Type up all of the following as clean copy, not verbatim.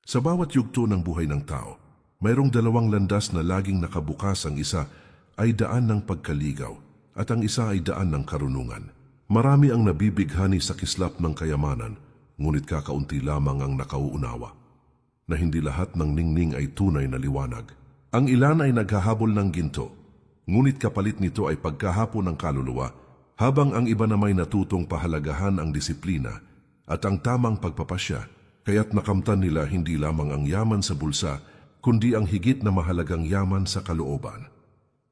Sa bawat yugto ng buhay ng tao, mayroong dalawang landas na laging nakabukas. Ang isa ay daan ng pagkaligaw at ang isa ay daan ng karunungan. Marami ang nabibighani sa kislap ng kayamanan, ngunit kakaunti lamang ang nakauunawa na hindi lahat ng ningning ay tunay na liwanag. Ang ilan ay naghahabol ng ginto, ngunit kapalit nito ay pagkahapon ng kaluluwa, habang ang iba namay natutong pahalagahan ang disiplina at ang tamang pagpapasya, kaya't nakamtan nila hindi lamang ang yaman sa bulsa, kundi ang higit na mahalagang yaman sa kalooban.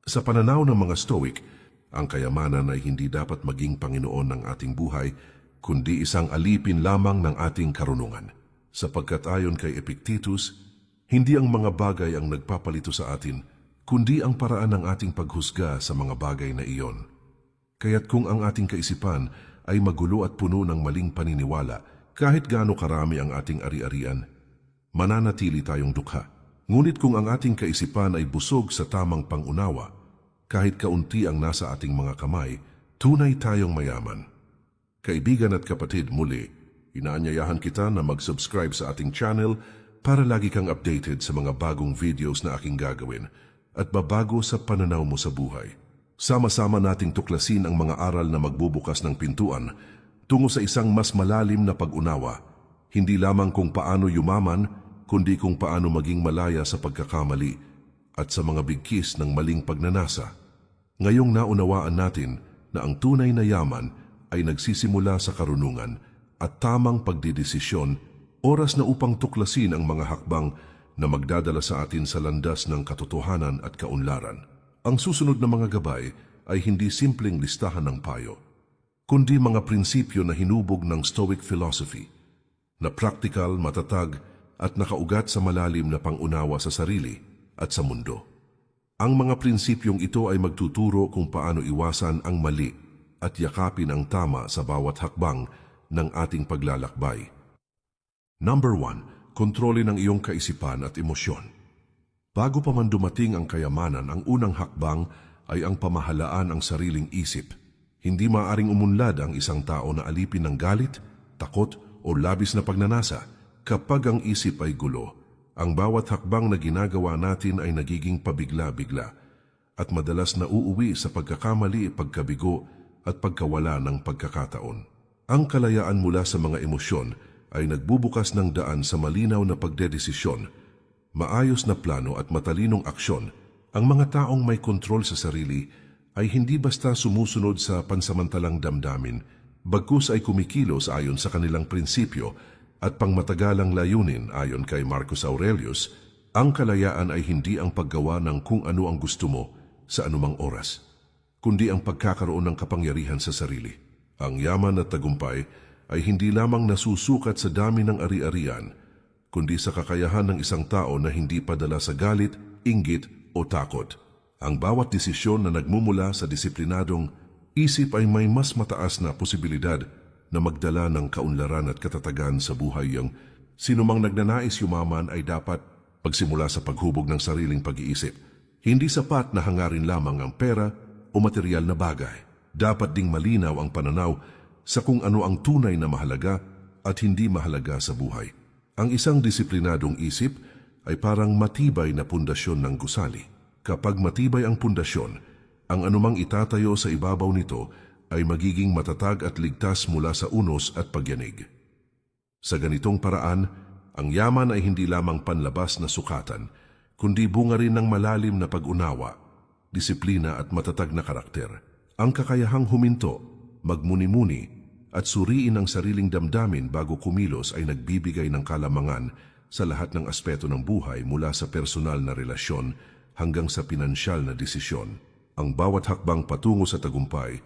Sa pananaw ng mga Stoic, ang kayamanan ay hindi dapat maging Panginoon ng ating buhay, kundi isang alipin lamang ng ating karunungan. Sapagkat ayon kay Epictetus, hindi ang mga bagay ang nagpapalito sa atin, kundi ang paraan ng ating paghusga sa mga bagay na iyon. Kaya't kung ang ating kaisipan ay magulo at puno ng maling paniniwala, kahit gaano karami ang ating ari-arian, mananatili tayong dukha. Ngunit kung ang ating kaisipan ay busog sa tamang pangunawa, kahit kaunti ang nasa ating mga kamay, tunay tayong mayaman. Kaibigan at kapatid, muli, inaanyayahan kita na mag-subscribe sa ating channel para lagi kang updated sa mga bagong videos na aking gagawin at babago sa pananaw mo sa buhay. Sama-sama nating tuklasin ang mga aral na magbubukas ng pintuan tungo sa isang mas malalim na pag-unawa, hindi lamang kung paano yumaman, kundi kung paano maging malaya sa pagkakamali at sa mga bigkis ng maling pagnanasa. Ngayong naunawaan natin na ang tunay na yaman ay nagsisimula sa karunungan at tamang pagdidesisyon, oras na upang tuklasin ang mga hakbang na magdadala sa atin sa landas ng katotohanan at kaunlaran. Ang susunod na mga gabay ay hindi simpleng listahan ng payo, kundi mga prinsipyo na hinubog ng Stoic philosophy, na praktikal, matatag at nakaugat sa malalim na pangunawa sa sarili at sa mundo. Ang mga prinsipyong ito ay magtuturo kung paano iwasan ang mali at yakapin ang tama sa bawat hakbang ng ating paglalakbay. Number 1, kontrolin ang iyong kaisipan at emosyon. Bago pa man dumating ang kayamanan, ang unang hakbang ay ang pamahalaan ang sariling isip. Hindi maaaring umunlad ang isang tao na alipin ng galit, takot o labis na pagnanasa kapag ang isip ay gulo. Ang bawat hakbang na ginagawa natin ay nagiging pabigla-bigla at madalas na uuwi sa pagkakamali, pagkabigo at pagkawala ng pagkakataon. Ang kalayaan mula sa mga emosyon ay nagbubukas ng daan sa malinaw na pagdedesisyon, maayos na plano at matalinong aksyon. Ang mga taong may kontrol sa sarili ay hindi basta sumusunod sa pansamantalang damdamin, bagkus ay kumikilos ayon sa kanilang prinsipyo at pangmatagalang layunin. Ayon kay Marcus Aurelius, ang kalayaan ay hindi ang paggawa ng kung ano ang gusto mo sa anumang oras, kundi ang pagkakaroon ng kapangyarihan sa sarili. Ang yaman at tagumpay ay hindi lamang nasusukat sa dami ng ari-arian, kundi sa kakayahan ng isang tao na hindi padala sa galit, inggit o takot. Ang bawat desisyon na nagmumula sa disiplinadong isip ay may mas mataas na posibilidad na magdala ng kaunlaran at katatagan sa buhay. Ang sinumang nagnanais yumaman ay dapat pagsimula sa paghubog ng sariling pag-iisip. Hindi sapat na hangarin lamang ang pera o material na bagay. Dapat ding malinaw ang pananaw sa kung ano ang tunay na mahalaga at hindi mahalaga sa buhay. Ang isang disiplinadong isip ay parang matibay na pundasyon ng gusali. Kapag matibay ang pundasyon, ang anumang itatayo sa ibabaw nito ay magiging matatag at ligtas mula sa unos at pagyanig. Sa ganitong paraan, ang yaman ay hindi lamang panlabas na sukatan, kundi bunga rin ng malalim na pag-unawa, disiplina at matatag na karakter. Ang kakayahang huminto, magmuni-muni at suriin ang sariling damdamin bago kumilos ay nagbibigay ng kalamangan sa lahat ng aspeto ng buhay, mula sa personal na relasyon hanggang sa pinansyal na desisyon. Ang bawat hakbang patungo sa tagumpay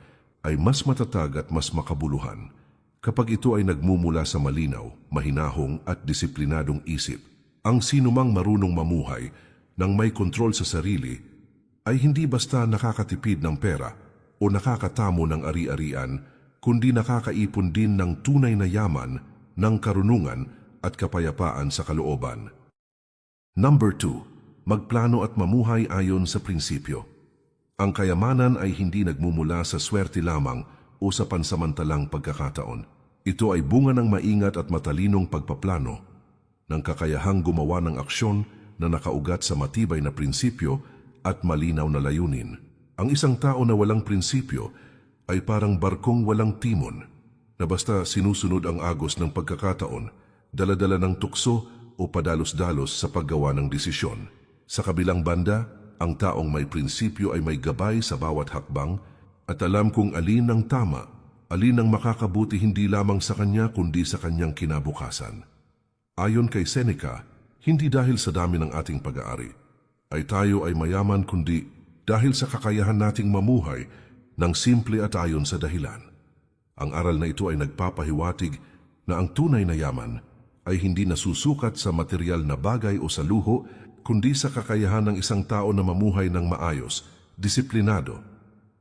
ay mas matatag at mas makabuluhan kapag ito ay nagmumula sa malinaw, mahinahong at disiplinadong isip. Ang sinumang marunong mamuhay ng may kontrol sa sarili ay hindi basta nakakatipid ng pera o nakakatamo ng ari-arian, kundi nakakaipon din ng tunay na yaman, ng karunungan at kapayapaan sa kalooban. Number 2, magplano at mamuhay ayon sa prinsipyo. Ang kayamanan ay hindi nagmumula sa swerte lamang o sa pansamantalang pagkakataon. Ito ay bunga ng maingat at matalinong pagpaplano ng kakayahang gumawa ng aksyon na nakaugat sa matibay na prinsipyo at malinaw na layunin. Ang isang tao na walang prinsipyo ay parang barkong walang timon na basta sinusunod ang agos ng pagkakataon, daladala ng tukso o padalos-dalos sa paggawa ng desisyon. Sa kabilang banda, ang taong may prinsipyo ay may gabay sa bawat hakbang at alam kung alin ang tama, alin ang makakabuti hindi lamang sa kanya kundi sa kanyang kinabukasan. Ayon kay Seneca, hindi dahil sa dami ng ating pag-aari ay tayo ay mayaman kundi dahil sa kakayahan nating mamuhay ng simple at ayon sa dahilan. Ang aral na ito ay nagpapahiwatig na ang tunay na yaman ay hindi nasusukat sa material na bagay o sa luho, kundi sa kakayahan ng isang tao na mamuhay ng maayos, disiplinado,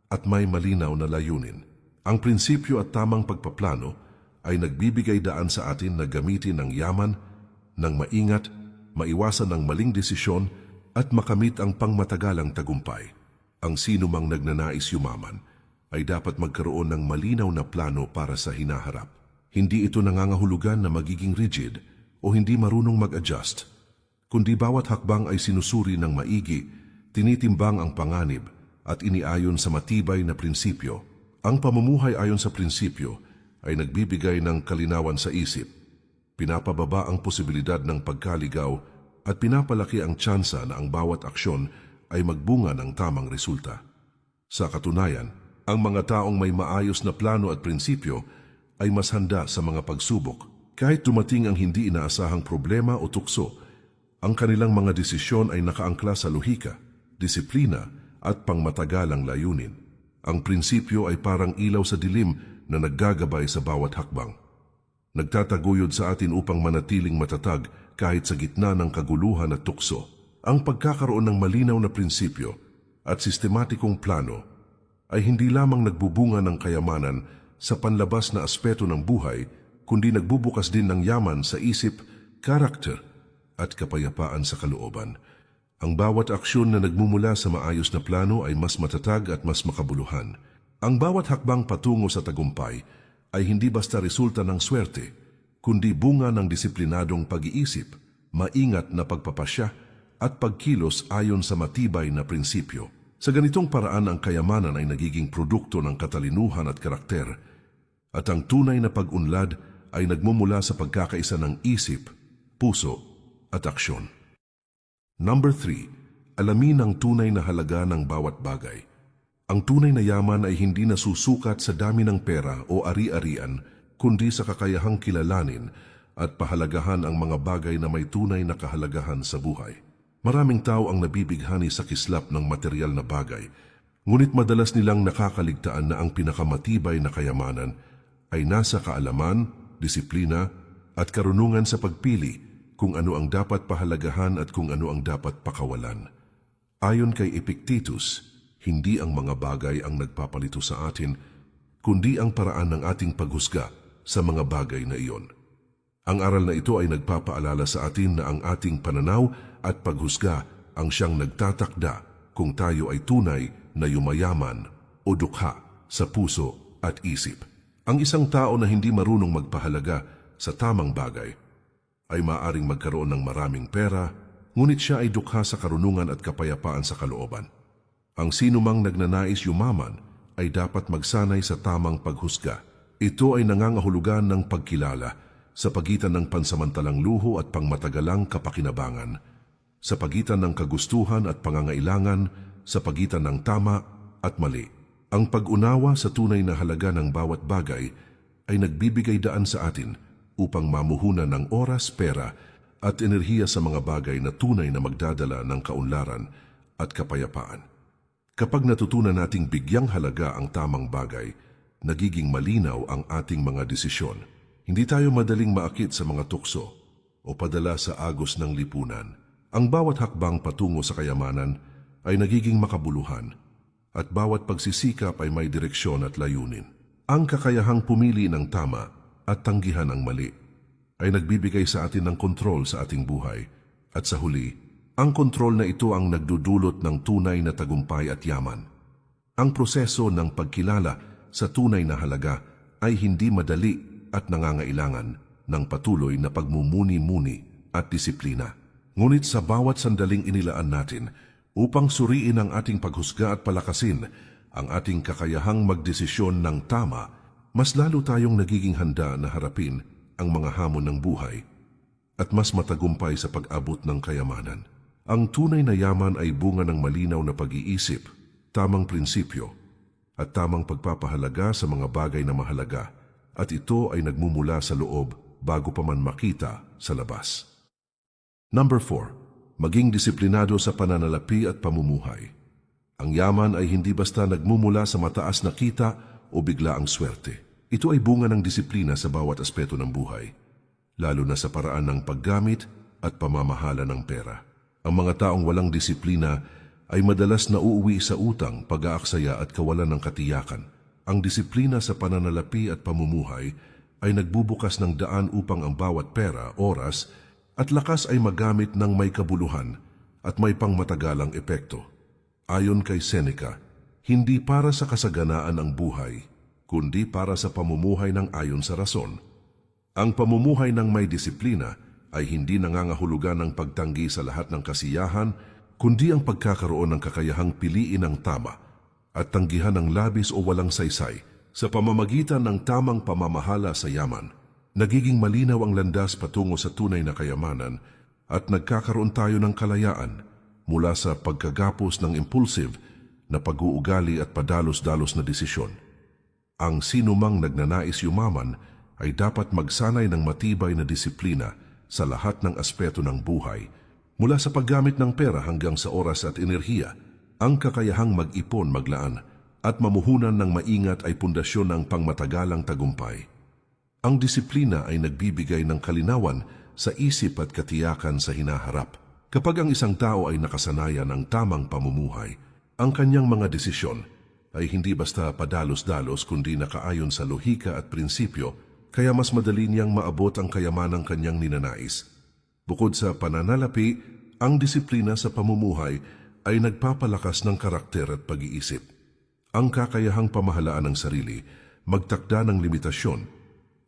at may malinaw na layunin. Ang prinsipyo at tamang pagpaplano ay nagbibigay daan sa atin na gamitin ang yaman ng maingat, maiwasan ang maling desisyon at makamit ang pangmatagalang tagumpay. Ang sinumang nagnanais yumaman ay dapat magkaroon ng malinaw na plano para sa hinaharap. Hindi ito nangangahulugan na magiging rigid o hindi marunong mag-adjust, kundi bawat hakbang ay sinusuri ng maigi, tinitimbang ang panganib at iniayon sa matibay na prinsipyo. Ang pamumuhay ayon sa prinsipyo ay nagbibigay ng kalinawan sa isip, pinapababa ang posibilidad ng pagkaligaw at pinapalaki ang tsansa na ang bawat aksyon ay magbunga ng tamang resulta. Sa katunayan, ang mga taong may maayos na plano at prinsipyo ay mas handa sa mga pagsubok. Kahit dumating ang hindi inaasahang problema o tukso, ang kanilang mga desisyon ay nakaangkla sa lohika, disiplina at pangmatagalang layunin. Ang prinsipyo ay parang ilaw sa dilim na naggagabay sa bawat hakbang. Nagtataguyod sa atin upang manatiling matatag kahit sa gitna ng kaguluhan at tukso. Ang pagkakaroon ng malinaw na prinsipyo at sistematikong plano ay hindi lamang nagbubunga ng kayamanan sa panlabas na aspeto ng buhay, kundi nagbubukas din ng yaman sa isip, karakter, at kapayapaan sa kalooban. Ang bawat aksyon na nagmumula sa maayos na plano ay mas matatag at mas makabuluhan. Ang bawat hakbang patungo sa tagumpay ay hindi basta resulta ng swerte, kundi bunga ng disiplinadong pag-iisip, maingat na pagpapasya, at pagkilos ayon sa matibay na prinsipyo. Sa ganitong paraan ang kayamanan ay nagiging produkto ng katalinuhan at karakter, at ang tunay na pag-unlad ay nagmumula sa pagkakaisa ng isip, puso, at aksyon. Number 3. Alamin ang tunay na halaga ng bawat bagay. Ang tunay na yaman ay hindi nasusukat sa dami ng pera o ari-arian, kundi sa kakayahang kilalanin at pahalagahan ang mga bagay na may tunay na kahalagahan sa buhay. Maraming tao ang nabibighani sa kislap ng material na bagay, ngunit madalas nilang nakakaligtaan na ang pinakamatibay na kayamanan ay nasa kaalaman, disiplina, at karunungan sa pagpili kung ano ang dapat pahalagahan at kung ano ang dapat pakawalan. Ayon kay Epictetus, hindi ang mga bagay ang nagpapalito sa atin, kundi ang paraan ng ating paghusga sa mga bagay na iyon. Ang aral na ito ay nagpapaalala sa atin na ang ating pananaw at paghusga ang siyang nagtatakda kung tayo ay tunay na yumayaman o dukha sa puso at isip. Ang isang tao na hindi marunong magpahalaga sa tamang bagay ay maaaring magkaroon ng maraming pera, ngunit siya ay dukha sa karunungan at kapayapaan sa kalooban. Ang sinumang nagnanais yumaman ay dapat magsanay sa tamang paghusga. Ito ay nangangahulugan ng pagkilala sa pagitan ng pansamantalang luho at pangmatagalang kapakinabangan, sa pagitan ng kagustuhan at pangangailangan, sa pagitan ng tama at mali. Ang pag-unawa sa tunay na halaga ng bawat bagay ay nagbibigay daan sa atin upang mamuhunan ng oras, pera at enerhiya sa mga bagay na tunay na magdadala ng kaunlaran at kapayapaan. Kapag natutunan nating bigyang halaga ang tamang bagay, nagiging malinaw ang ating mga desisyon. Hindi tayo madaling maakit sa mga tukso o padala sa agos ng lipunan. Ang bawat hakbang patungo sa kayamanan ay nagiging makabuluhan at bawat pagsisikap ay may direksyon at layunin. Ang kakayahang pumili ng tama at tanggihan ang mali ay nagbibigay sa atin ng kontrol sa ating buhay at sa huli, ang kontrol na ito ang nagdudulot ng tunay na tagumpay at yaman. Ang proseso ng pagkilala sa tunay na halaga ay hindi madali at nangangailangan ng patuloy na pagmumuni-muni at disiplina. Ngunit sa bawat sandaling inilaan natin upang suriin ang ating paghusga at palakasin ang ating kakayahang magdesisyon ng tama, mas lalo tayong nagiging handa na harapin ang mga hamon ng buhay at mas matagumpay sa pag-abot ng kayamanan. Ang tunay na yaman ay bunga ng malinaw na pag-iisip, tamang prinsipyo, at tamang pagpapahalaga sa mga bagay na mahalaga, at ito ay nagmumula sa loob bago pa man makita sa labas. Number 4. Maging disiplinado sa pananalapi at pamumuhay. Ang yaman ay hindi basta nagmumula sa mataas na kita o biglaang swerte. Ito ay bunga ng disiplina sa bawat aspeto ng buhay, lalo na sa paraan ng paggamit at pamamahala ng pera. Ang mga taong walang disiplina ay madalas na uuwi sa utang, pag-aaksaya at kawalan ng katiyakan. Ang disiplina sa pananalapi at pamumuhay ay nagbubukas ng daan upang ang bawat pera, oras at lakas ay magamit ng may kabuluhan at may pangmatagalang epekto. Ayon kay Seneca, hindi para sa kasaganaan ang buhay, kundi para sa pamumuhay ng ayon sa rason. Ang pamumuhay ng may disiplina ay hindi nangangahulugan ng pagtanggi sa lahat ng kasiyahan, kundi ang pagkakaroon ng kakayahang piliin ang tama at tanggihan ng labis o walang saysay sa pamamagitan ng tamang pamamahala sa yaman. Nagiging malinaw ang landas patungo sa tunay na kayamanan at nagkakaroon tayo ng kalayaan mula sa pagkagapos ng impulsive na pag-uugali at padalos-dalos na desisyon. Ang sinumang nagnanais yumaman ay dapat magsanay ng matibay na disiplina sa lahat ng aspeto ng buhay, mula sa paggamit ng pera hanggang sa oras at enerhiya. Ang kakayahang mag-ipon, maglaan at mamuhunan ng maingat ay pundasyon ng pangmatagalang tagumpay. Ang disiplina ay nagbibigay ng kalinawan sa isip at katiyakan sa hinaharap. Kapag ang isang tao ay nakasanayan ng tamang pamumuhay, ang kanyang mga desisyon ay hindi basta padalos-dalos kundi nakaayon sa lohika at prinsipyo, kaya mas madali niyang maabot ang kayamanang kanyang ninanais. Bukod sa pananalapi, ang disiplina sa pamumuhay ay nagpapalakas ng karakter at pag-iisip. Ang kakayahang pamahalaan ng sarili, magtakda ng limitasyon,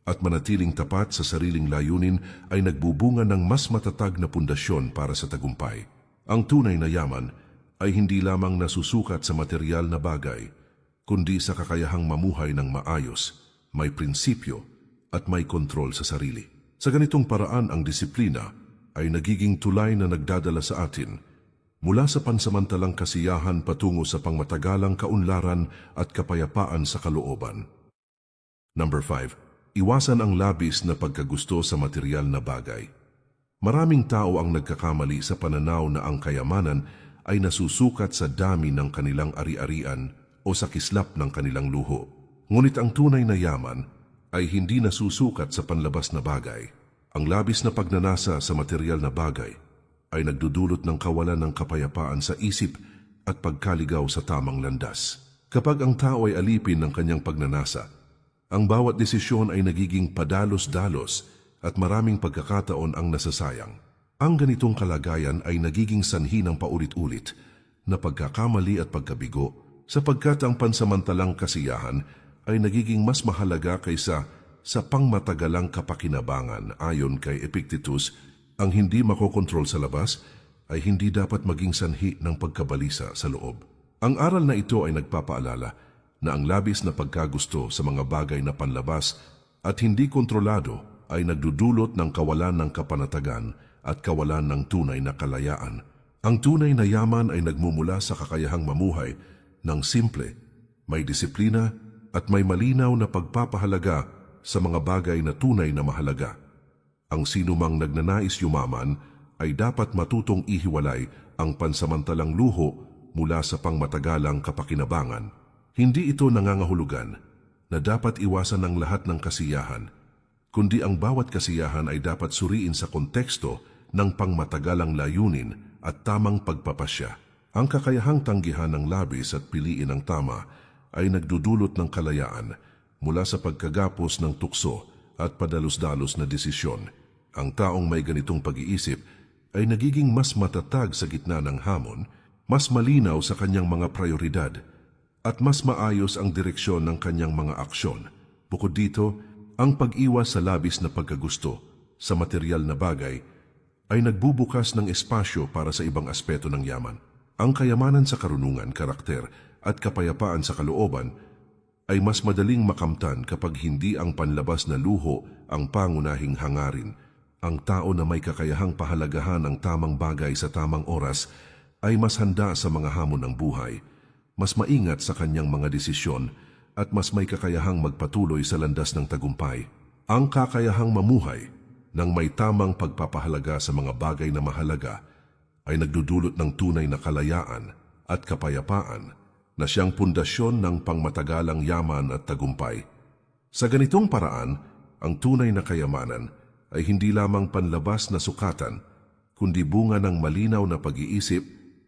at manatiling tapat sa sariling layunin ay nagbubunga ng mas matatag na pundasyon para sa tagumpay. Ang tunay na yaman ay hindi lamang nasusukat sa material na bagay, kundi sa kakayahang mamuhay ng maayos, may prinsipyo, at may kontrol sa sarili. Sa ganitong paraan, ang disiplina ay nagiging tulay na nagdadala sa atin mula sa pansamantalang kasiyahan patungo sa pangmatagalang kaunlaran at kapayapaan sa kalooban. Number 5. Iwasan ang labis na pagkagusto sa material na bagay. Maraming tao ang nagkakamali sa pananaw na ang kayamanan ay nasusukat sa dami ng kanilang ari-arian o sa kislap ng kanilang luho. Ngunit ang tunay na yaman ay hindi nasusukat sa panlabas na bagay. Ang labis na pagnanasa sa material na bagay ay nagdudulot ng kawalan ng kapayapaan sa isip at pagkaligaw sa tamang landas. Kapag ang tao ay alipin ng kanyang pagnanasa, ang bawat desisyon ay nagiging padalos-dalos at maraming pagkakataon ang nasasayang. Ang ganitong kalagayan ay nagiging sanhi ng paulit-ulit na pagkakamali at pagkabigo, sapagkat ang pansamantalang kasiyahan ay nagiging mas mahalaga kaysa sa pangmatagalang kapakinabangan. Ayon kay Epictetus, ang hindi makokontrol sa labas ay hindi dapat maging sanhi ng pagkabalisa sa loob. Ang aral na ito ay nagpapaalala na ang labis na pagkagusto sa mga bagay na panlabas at hindi kontrolado ay nagdudulot ng kawalan ng kapanatagan at kawalan ng tunay na kalayaan. Ang tunay na yaman ay nagmumula sa kakayahang mamuhay ng simple, may disiplina at may malinaw na pagpapahalaga sa mga bagay na tunay na mahalaga. Ang sinumang nagnanais yumaman ay dapat matutong ihiwalay ang pansamantalang luho mula sa pangmatagalang kapakinabangan. Hindi ito nangangahulugan na dapat iwasan ang lahat ng kasiyahan, kundi ang bawat kasiyahan ay dapat suriin sa konteksto ng pangmatagalang layunin at tamang pagpapasya. Ang kakayahang tanggihan ng labis at piliin ang tama ay nagdudulot ng kalayaan mula sa pagkagapos ng tukso at padalos-dalos na desisyon. Ang taong may ganitong pag-iisip ay nagiging mas matatag sa gitna ng hamon, mas malinaw sa kanyang mga prioridad, at mas maayos ang direksyon ng kanyang mga aksyon. Bukod dito, ang pag-iwas sa labis na pagkagusto sa material na bagay ay nagbubukas ng espasyo para sa ibang aspeto ng yaman. Ang kayamanan sa karunungan, karakter at kapayapaan sa kalooban ay mas madaling makamtan kapag hindi ang panlabas na luho ang pangunahing hangarin. Ang tao na may kakayahang pahalagahan ang tamang bagay sa tamang oras ay mas handa sa mga hamon ng buhay, mas maingat sa kanyang mga desisyon at mas may kakayahang magpatuloy sa landas ng tagumpay. Ang kakayahang mamuhay ng may tamang pagpapahalaga sa mga bagay na mahalaga ay nagdudulot ng tunay na kalayaan at kapayapaan na siyang pundasyon ng pangmatagalang yaman at tagumpay. Sa ganitong paraan, ang tunay na kayamanan ay hindi lamang panlabas na sukatan, kundi bunga ng malinaw na pag-iisip,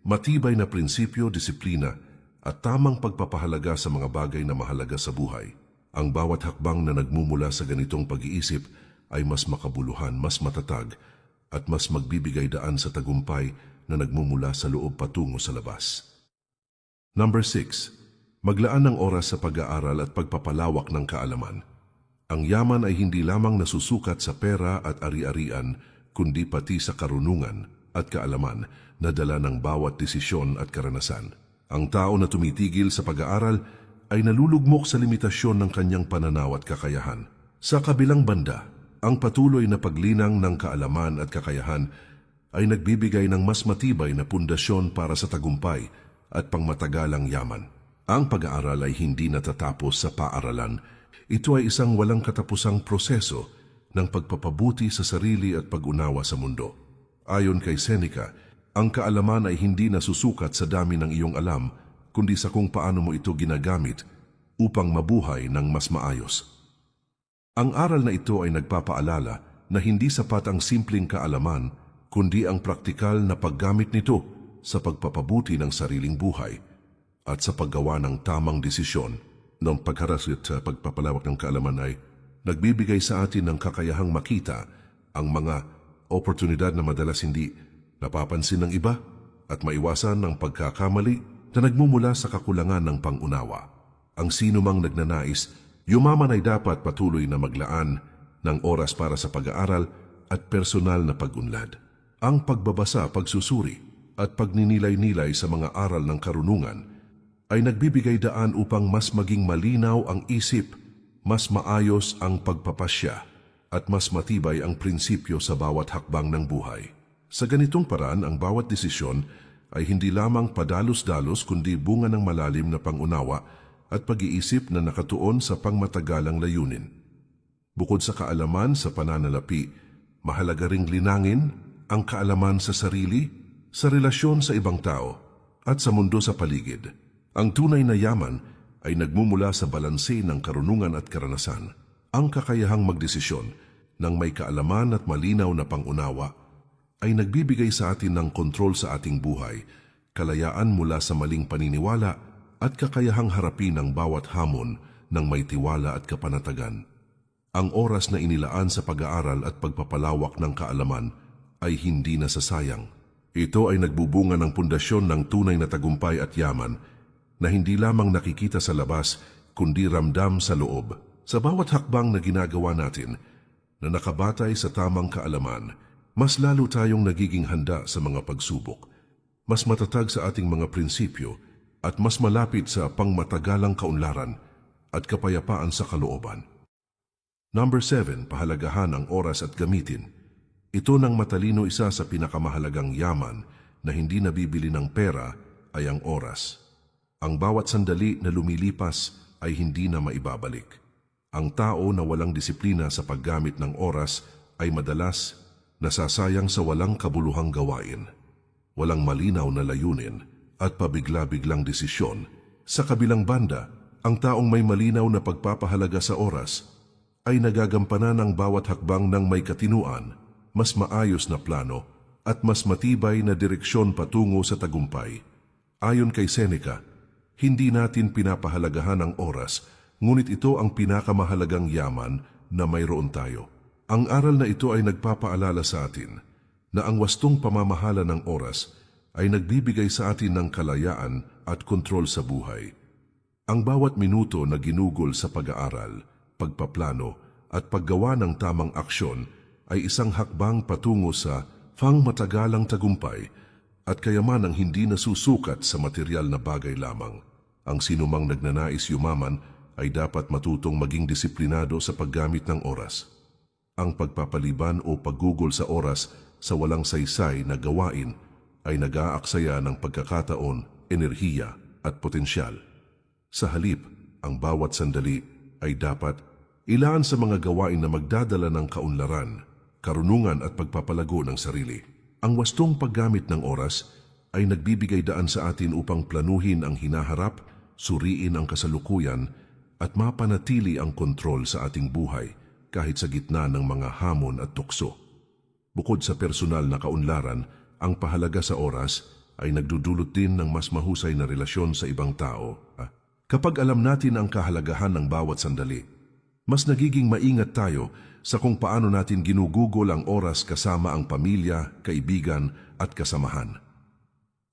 matibay na prinsipyo, disiplina at tamang pagpapahalaga sa mga bagay na mahalaga sa buhay. Ang bawat hakbang na nagmumula sa ganitong pag-iisip ay mas makabuluhan, mas matatag, at mas magbibigay daan sa tagumpay na nagmumula sa loob patungo sa labas. Number 6. Maglaan ng oras sa pag-aaral at pagpapalawak ng kaalaman. Ang yaman ay hindi lamang nasusukat sa pera at ari-arian, kundi pati sa karunungan at kaalaman na dala ng bawat desisyon at karanasan. Ang tao na tumitigil sa pag-aaral ay nalulugmok sa limitasyon ng kanyang pananaw at kakayahan. Sa kabilang banda, ang patuloy na paglinang ng kaalaman at kakayahan ay nagbibigay ng mas matibay na pundasyon para sa tagumpay at pangmatagalang yaman. Ang pag-aaral ay hindi natatapos sa paaralan. Ito ay isang walang katapusang proseso ng pagpapabuti sa sarili at pag-unawa sa mundo. Ayon kay Seneca, ang kaalaman ay hindi nasusukat sa dami ng iyong alam, kundi sa kung paano mo ito ginagamit upang mabuhay ng mas maayos. Ang aral na ito ay nagpapaalala na hindi sapat ang simpleng kaalaman, kundi ang praktikal na paggamit nito sa pagpapabuti ng sariling buhay at sa paggawa ng tamang desisyon. Ng pagharasot sa pagpapalawak ng kaalaman ay nagbibigay sa atin ng kakayahang makita ang mga oportunidad na madalas hindi napapansin ng iba at maiwasan ng pagkakamali na nagmumula sa kakulangan ng pangunawa. Ang sino mang nagnanais, yumaman ay dapat patuloy na maglaan ng oras para sa pag-aaral at personal na pag-unlad. Ang pagbabasa, pagsusuri at pagninilay-nilay sa mga aral ng karunungan ay nagbibigay daan upang mas maging malinaw ang isip, mas maayos ang pagpapasya at mas matibay ang prinsipyo sa bawat hakbang ng buhay. Sa ganitong paraan, ang bawat desisyon ay hindi lamang padalos-dalos kundi bunga ng malalim na pangunawa at pag-iisip na nakatuon sa pangmatagalang layunin. Bukod sa kaalaman sa pananalapi, mahalaga ring linangin ang kaalaman sa sarili, sa relasyon sa ibang tao, at sa mundo sa paligid. Ang tunay na yaman ay nagmumula sa balanse ng karunungan at karanasan. Ang kakayahang magdesisyon ng may kaalaman at malinaw na pangunawa ay nagbibigay sa atin ng kontrol sa ating buhay, kalayaan mula sa maling paniniwala at kakayahang harapin ang bawat hamon ng may tiwala at kapanatagan. Ang oras na inilaan sa pag-aaral at pagpapalawak ng kaalaman ay hindi nasasayang. Ito ay nagbubunga ng pundasyon ng tunay na tagumpay at yaman na hindi lamang nakikita sa labas kundi ramdam sa loob. Sa bawat hakbang na ginagawa natin na nakabatay sa tamang kaalaman, mas lalo tayong nagiging handa sa mga pagsubok, mas matatag sa ating mga prinsipyo at mas malapit sa pangmatagalang kaunlaran at kapayapaan sa kalooban. Number 7, pahalagahan ang oras at gamitin. Ito ng matalino, isa sa pinakamahalagang yaman na hindi nabibili ng pera ay ang oras. Ang bawat sandali na lumilipas ay hindi na maibabalik. Ang tao na walang disiplina sa paggamit ng oras ay madalas nasasayang sa walang kabuluhang gawain, walang malinaw na layunin at pabigla-biglang desisyon. Sa kabilang banda, ang taong may malinaw na pagpapahalaga sa oras ay nagagampanan ang bawat hakbang ng may katinuan, mas maayos na plano at mas matibay na direksyon patungo sa tagumpay. Ayon kay Seneca, hindi natin pinapahalagahan ang oras, ngunit ito ang pinakamahalagang yaman na mayroon tayo. Ang aral na ito ay nagpapaalala sa atin na ang wastong pamamahala ng oras ay nagbibigay sa atin ng kalayaan at kontrol sa buhay. Ang bawat minuto na ginugol sa pag-aaral, pagpaplano at paggawa ng tamang aksyon ay isang hakbang patungo sa pangmatagalang tagumpay at kayamanang hindi nasusukat sa material na bagay lamang. Ang sinumang nagnanais yumaman ay dapat matutong maging disiplinado sa paggamit ng oras. Ang pagpapaliban o paggugol sa oras sa walang saysay na gawain ay nag-aaksaya ng pagkakataon, enerhiya at potensyal. Sa halip, ang bawat sandali ay dapat ilaan sa mga gawain na magdadala ng kaunlaran, karunungan at pagpapalago ng sarili. Ang wastong paggamit ng oras ay nagbibigay daan sa atin upang planuhin ang hinaharap, suriin ang kasalukuyan at mapanatili ang kontrol sa ating buhay kahit sa gitna ng mga hamon at tukso. Bukod sa personal na kaunlaran, ang pahalaga sa oras ay nagdudulot din ng mas mahusay na relasyon sa ibang tao. Kapag alam natin ang kahalagahan ng bawat sandali, mas nagiging maingat tayo sa kung paano natin ginugugol ang oras kasama ang pamilya, kaibigan at kasamahan.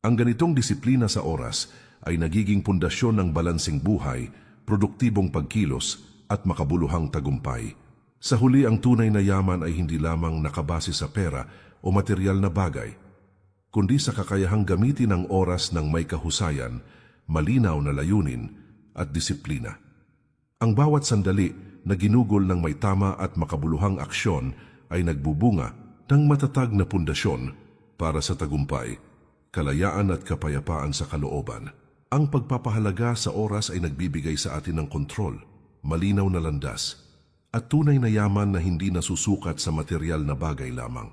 Ang ganitong disiplina sa oras ay nagiging pundasyon ng balansing buhay, produktibong pagkilos at makabuluhang tagumpay. Sa huli, ang tunay na yaman ay hindi lamang nakabase sa pera o material na bagay, kundi sa kakayahang gamitin ang oras ng may kahusayan, malinaw na layunin at disiplina. Ang bawat sandali na ginugol ng may tama at makabuluhang aksyon ay nagbubunga ng matatag na pundasyon para sa tagumpay, kalayaan at kapayapaan sa kalooban. Ang pagpapahalaga sa oras ay nagbibigay sa atin ng kontrol, malinaw na landas, at tunay na yaman na hindi nasusukat sa material na bagay lamang.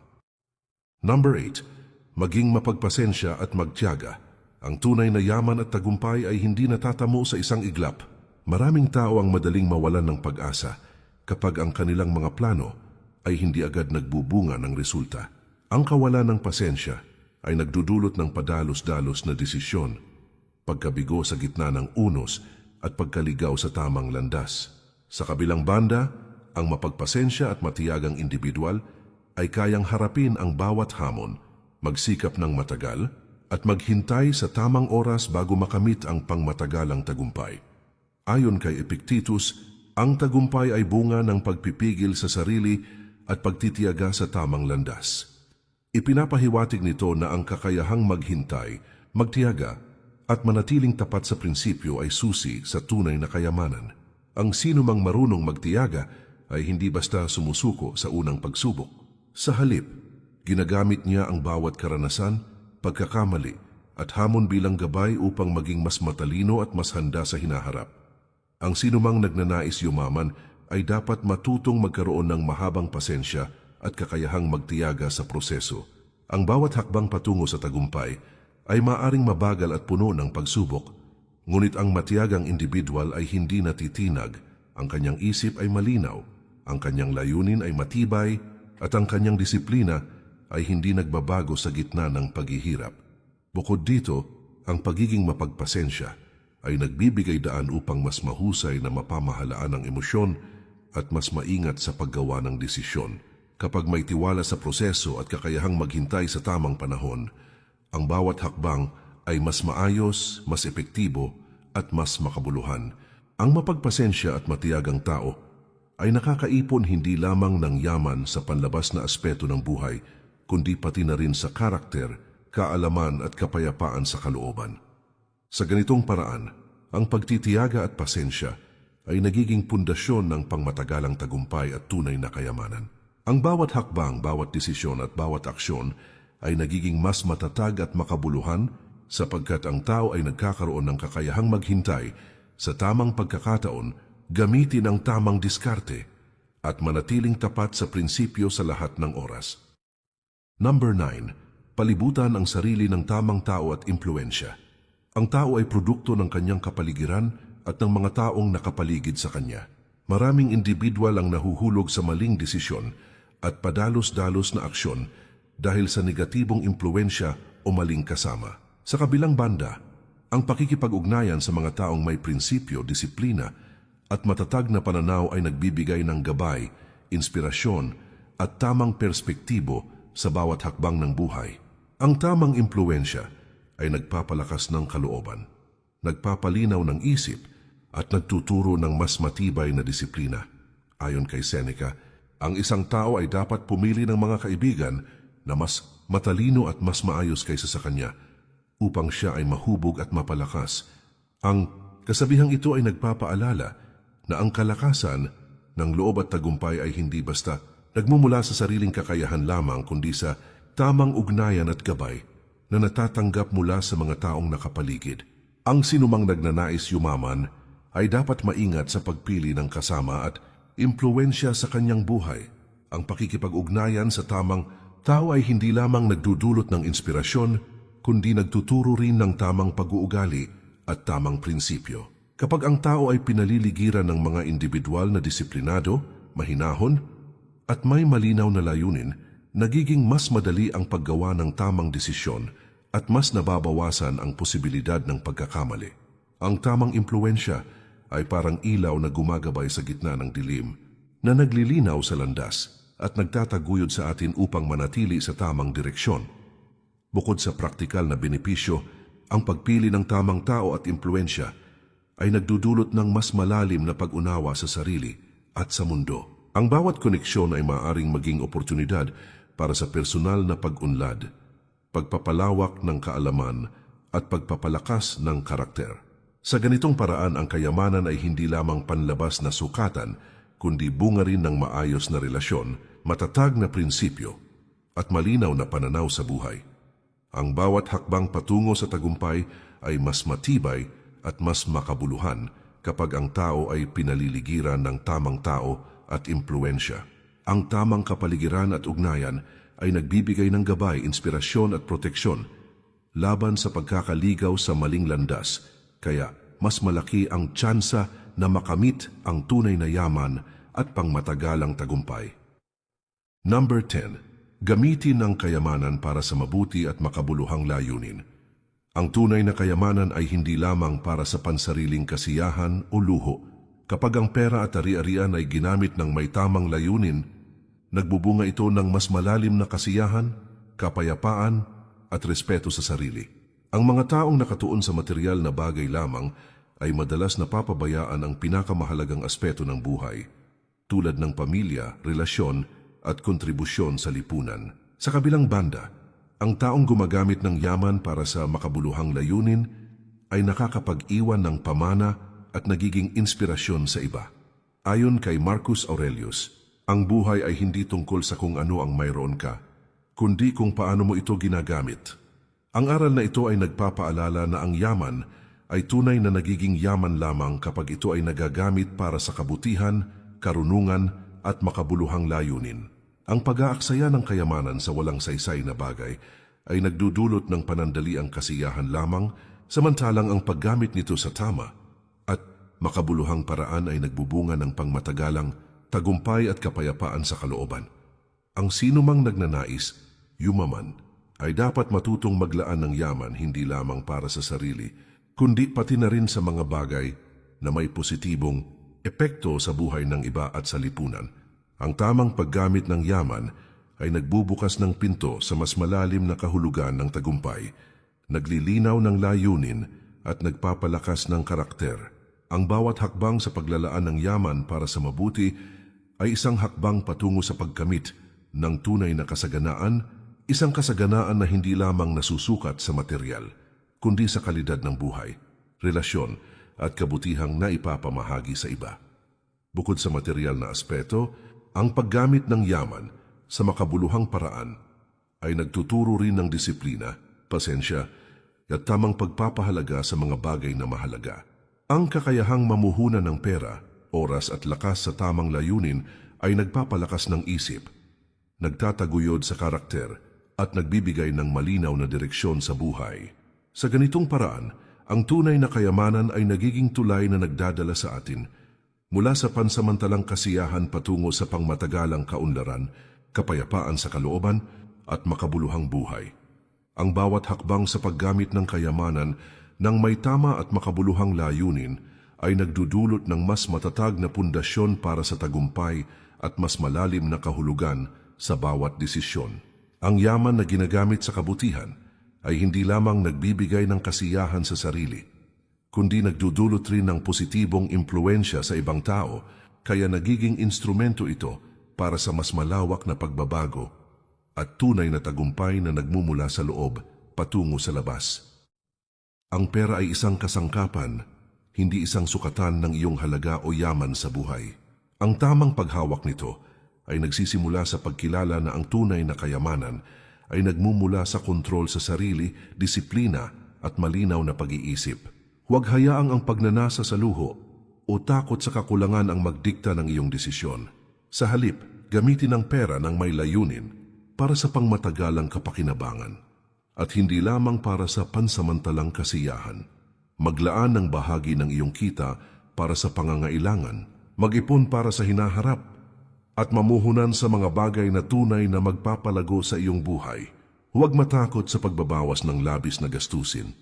Number 8. Maging mapagpasensya at magtiyaga. Ang tunay na yaman at tagumpay ay hindi natatamo sa isang iglap. Maraming tao ang madaling mawalan ng pag-asa kapag ang kanilang mga plano ay hindi agad nagbubunga ng resulta. Ang kawalan ng pasensya ay nagdudulot ng padalos-dalos na desisyon, pagkabigo sa gitna ng unos at pagkaligaw sa tamang landas. Sa kabilang banda, ang mapagpasensya at matiyagang individual ay kayang harapin ang bawat hamon, magsikap ng matagal at maghintay sa tamang oras bago makamit ang pangmatagalang tagumpay. Ayon kay Epictetus, ang tagumpay ay bunga ng pagpipigil sa sarili at pagtitiyaga sa tamang landas. Ipinapahiwatig nito na ang kakayahang maghintay, magtiyaga at manatiling tapat sa prinsipyo ay susi sa tunay na kayamanan. Ang sinumang marunong magtiyaga ay hindi basta sumusuko sa unang pagsubok. Sa halip, ginagamit niya ang bawat karanasan, pagkakamali at hamon bilang gabay upang maging mas matalino at mas handa sa hinaharap. Ang sinumang nagnanais yumaman ay dapat matutong magkaroon ng mahabang pasensya at kakayahang magtiyaga sa proseso. Ang bawat hakbang patungo sa tagumpay ay maaring mabagal at puno ng pagsubok, ngunit ang matiyagang individual ay hindi natitinag, ang kanyang isip ay malinaw, ang kanyang layunin ay matibay, at ang kanyang disiplina ay hindi nagbabago sa gitna ng paghihirap. Bukod dito, ang pagiging mapagpasensya ay nagbibigay daan upang mas mahusay na mapamahalaan ang emosyon at mas maingat sa paggawa ng desisyon. Kapag may tiwala sa proseso at kakayahang maghintay sa tamang panahon, ang bawat hakbang ay mas maayos, mas epektibo at mas makabuluhan. Ang mapagpasensya at matiyagang tao ay nakakaipon hindi lamang ng yaman sa panlabas na aspeto ng buhay, kundi pati na rin sa karakter, kaalaman at kapayapaan sa kalooban. Sa ganitong paraan, ang pagtitiyaga at pasensya ay nagiging pundasyon ng pangmatagalang tagumpay at tunay na kayamanan. Ang bawat hakbang, bawat desisyon at bawat aksyon ay nagiging mas matatag at makabuluhan sapagkat ang tao ay nagkakaroon ng kakayahang maghintay sa tamang pagkakataon, gamitin ang tamang diskarte at manatiling tapat sa prinsipyo sa lahat ng oras. Number 9. Palibutan ang sarili ng tamang tao at impluensya. Ang tao ay produkto ng kanyang kapaligiran at ng mga taong nakapaligid sa kanya. Maraming individual ang nahuhulog sa maling desisyon at padalos-dalos na aksyon dahil sa negatibong impluensya o maling kasama. Sa kabilang banda, ang pakikipag-ugnayan sa mga taong may prinsipyo, disiplina at matatag na pananaw ay nagbibigay ng gabay, inspirasyon at tamang perspektibo sa bawat hakbang ng buhay. Ang tamang impluensya ay nagpapalakas ng kalooban, nagpapalinaw ng isip at nagtuturo ng mas matibay na disiplina. Ayon kay Seneca, ang isang tao ay dapat pumili ng mga kaibigan na mas matalino at mas maayos kaysa sa kanya, upang siya ay mahubog at mapalakas. Ang kasabihang ito ay nagpapaalala na ang kalakasan ng loob at tagumpay ay hindi basta nagmumula sa sariling kakayahan lamang, kundi sa tamang ugnayan at gabay na natatanggap mula sa mga taong nakapaligid. Ang sinumang nagnanais yumaman ay dapat maingat sa pagpili ng kasama at impluwensya sa kanyang buhay. Ang pakikipag-ugnayan sa tamang tao ay hindi lamang nagdudulot ng inspirasyon, kundi nagtuturo rin ng tamang pag-uugali at tamang prinsipyo. Kapag ang tao ay pinaliligiran ng mga individual na disiplinado, mahinahon, at may malinaw na layunin, nagiging mas madali ang paggawa ng tamang desisyon at mas nababawasan ang posibilidad ng pagkakamali. Ang tamang impluwensya ay parang ilaw na gumagabay sa gitna ng dilim, na naglilinaw sa landas at nagtataguyod sa atin upang manatili sa tamang direksyon. Bukod sa praktikal na benepisyo, ang pagpili ng tamang tao at impluwensya ay nagdudulot ng mas malalim na pag-unawa sa sarili at sa mundo. Ang bawat koneksyon ay maaaring maging oportunidad para sa personal na pag-unlad, pagpapalawak ng kaalaman at pagpapalakas ng karakter. Sa ganitong paraan, ang kayamanan ay hindi lamang panlabas na sukatan, kundi bunga rin ng maayos na relasyon, matatag na prinsipyo, at malinaw na pananaw sa buhay. Ang bawat hakbang patungo sa tagumpay ay mas matibay at mas makabuluhan kapag ang tao ay pinaliligiran ng tamang tao at impluwensya. Ang tamang kapaligiran at ugnayan ay nagbibigay ng gabay, inspirasyon at proteksyon laban sa pagkakaligaw sa maling landas, kaya mas malaki ang tsansa na makamit ang tunay na yaman at pangmatagalang tagumpay. Number 10. Gamitin ang kayamanan para sa mabuti at makabuluhang layunin. Ang tunay na kayamanan ay hindi lamang para sa pansariling kasiyahan o luho. Kapag ang pera at ari-arian ay ginamit ng may tamang layunin, nagbubunga ito ng mas malalim na kasiyahan, kapayapaan at respeto sa sarili. Ang mga taong nakatuon sa material na bagay lamang ay madalas napapabayaan ang pinakamahalagang aspeto ng buhay, tulad ng pamilya, relasyon at kontribusyon sa lipunan. Sa kabilang banda, ang taong gumagamit ng yaman para sa makabuluhang layunin ay nakakapag-iwan ng pamana at nagiging inspirasyon sa iba. Ayon kay Marcus Aurelius, ang buhay ay hindi tungkol sa kung ano ang mayroon ka, kundi kung paano mo ito ginagamit. Ang aral na ito ay nagpapaalala na ang yaman ay tunay na nagiging yaman lamang kapag ito ay nagagamit para sa kabutihan, karunungan at makabuluhang layunin. Ang pag-aaksaya ng kayamanan sa walang saysay na bagay ay nagdudulot ng panandaliang kasiyahan lamang, samantalang ang paggamit nito sa tama at makabuluhang paraan ay nagbubunga ng pangmatagalang tagumpay at kapayapaan sa kalooban. Ang sinumang nagnanais, yumaman, ay dapat matutong maglaan ng yaman hindi lamang para sa sarili, kundi pati na rin sa mga bagay na may positibong epekto sa buhay ng iba at sa lipunan. Ang tamang paggamit ng yaman ay nagbubukas ng pinto sa mas malalim na kahulugan ng tagumpay, naglilinaw ng layunin at nagpapalakas ng karakter. Ang bawat hakbang sa paglalaan ng yaman para sa mabuti ay isang hakbang patungo sa pagkamit ng tunay na kasaganaan, isang kasaganaan na hindi lamang nasusukat sa material, kundi sa kalidad ng buhay, relasyon at kabutihang naipapamahagi sa iba. Bukod sa material na aspeto, ang paggamit ng yaman sa makabuluhang paraan ay nagtuturo rin ng disiplina, pasensya at tamang pagpapahalaga sa mga bagay na mahalaga. Ang kakayahang mamuhunan ng pera, oras at lakas sa tamang layunin ay nagpapalakas ng isip, nagtataguyod sa karakter at nagbibigay ng malinaw na direksyon sa buhay. Sa ganitong paraan, ang tunay na kayamanan ay nagiging tulay na nagdadala sa atin mula sa pansamantalang kasiyahan patungo sa pangmatagalang kaunlaran, kapayapaan sa kalooban at makabuluhang buhay. Ang bawat hakbang sa paggamit ng kayamanan ng may tama at makabuluhang layunin ay nagdudulot ng mas matatag na pundasyon para sa tagumpay at mas malalim na kahulugan sa bawat desisyon. Ang yaman na ginagamit sa kabutihan ay hindi lamang nagbibigay ng kasiyahan sa sarili, kundi nagdudulot rin ng positibong impluwensya sa ibang tao, kaya nagiging instrumento ito para sa mas malawak na pagbabago at tunay na tagumpay na nagmumula sa loob patungo sa labas. Ang pera ay isang kasangkapan, hindi isang sukatan ng iyong halaga o yaman sa buhay. Ang tamang paghawak nito ay nagsisimula sa pagkilala na ang tunay na kayamanan ay nagmumula sa kontrol sa sarili, disiplina at malinaw na pag-iisip. Huwag hayaang ang pagnanasa sa luho o takot sa kakulangan ang magdikta ng iyong desisyon. Sa halip, gamitin ang pera ng may layunin para sa pangmatagalang kapakinabangan at hindi lamang para sa pansamantalang kasiyahan. Maglaan ng bahagi ng iyong kita para sa pangangailangan, mag-ipon para sa hinaharap, at mamuhunan sa mga bagay na tunay na magpapalago sa iyong buhay. Huwag matakot sa pagbabawas ng labis na gastusin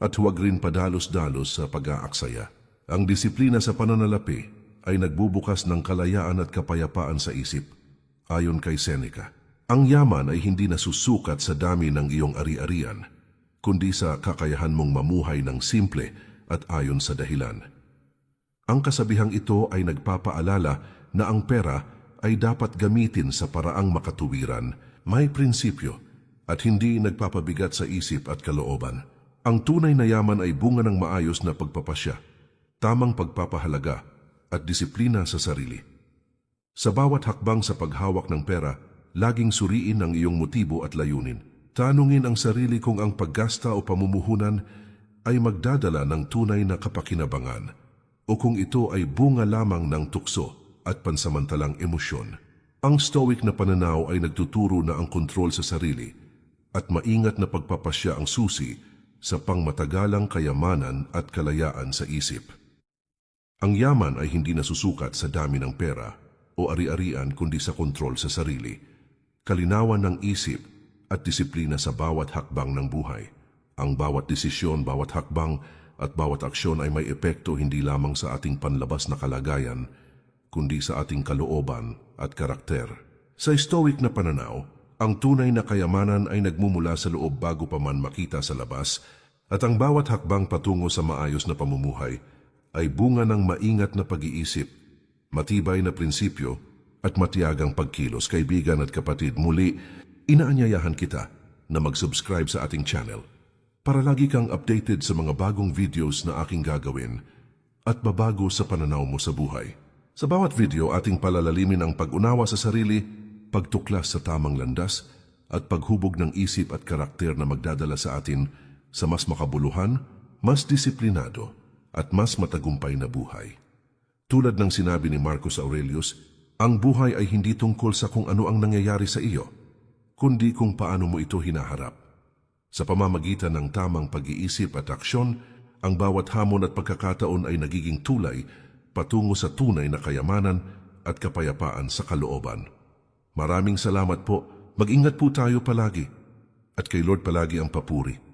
at huwag rin padalos-dalos sa pag-aaksaya. Ang disiplina sa pananalapi ay nagbubukas ng kalayaan at kapayapaan sa isip. Ayon kay Seneca, ang yaman ay hindi nasusukat sa dami ng iyong ari-arian, kundi sa kakayahan mong mamuhay ng simple at ayon sa dahilan. Ang kasabihang ito ay nagpapaalala na ang pera ay dapat gamitin sa paraang makatuwiran, may prinsipyo, at hindi nagpapabigat sa isip at kalooban. Ang tunay na yaman ay bunga ng maayos na pagpapasya, tamang pagpapahalaga, at disiplina sa sarili. Sa bawat hakbang sa paghawak ng pera, laging suriin ang iyong motibo at layunin. Tanungin ang sarili kung ang paggasta o pamumuhunan ay magdadala ng tunay na kapakinabangan o kung ito ay bunga lamang ng tukso at pansamantalang emosyon. Ang stoic na pananaw ay nagtuturo na ang kontrol sa sarili at maingat na pagpapasya ang susi sa pangmatagalang kayamanan at kalayaan sa isip. Ang yaman ay hindi nasusukat sa dami ng pera o ari-arian kundi sa kontrol sa sarili, kalinawan ng isip at disiplina sa bawat hakbang ng buhay. Ang bawat desisyon, bawat hakbang at bawat aksyon ay may epekto hindi lamang sa ating panlabas na kalagayan, kundi sa ating kalooban at karakter. Sa stoic na pananaw, ang tunay na kayamanan ay nagmumula sa loob bago pa man makita sa labas, at ang bawat hakbang patungo sa maayos na pamumuhay ay bunga ng maingat na pag-iisip, matibay na prinsipyo at matiyagang pagkilos. Kaibigan at kapatid, muli, inaanyayahan kita na mag-subscribe sa ating channel para lagi kang updated sa mga bagong videos na aking gagawin at babago sa pananaw mo sa buhay. Sa bawat video, ating palalalimin ang pag-unawa sa sarili, pagtuklas sa tamang landas, at paghubog ng isip at karakter na magdadala sa atin sa mas makabuluhan, mas disiplinado, at mas matagumpay na buhay. Tulad ng sinabi ni Marcus Aurelius, ang buhay ay hindi tungkol sa kung ano ang nangyayari sa iyo, kundi kung paano mo ito hinaharap. Sa pamamagitan ng tamang pag-iisip at aksyon, ang bawat hamon at pagkakataon ay nagiging tulay patungo sa tunay na kayamanan at kapayapaan sa kalooban. Maraming salamat po. Mag-ingat po tayo palagi. At kay Lord palagi ang papuri.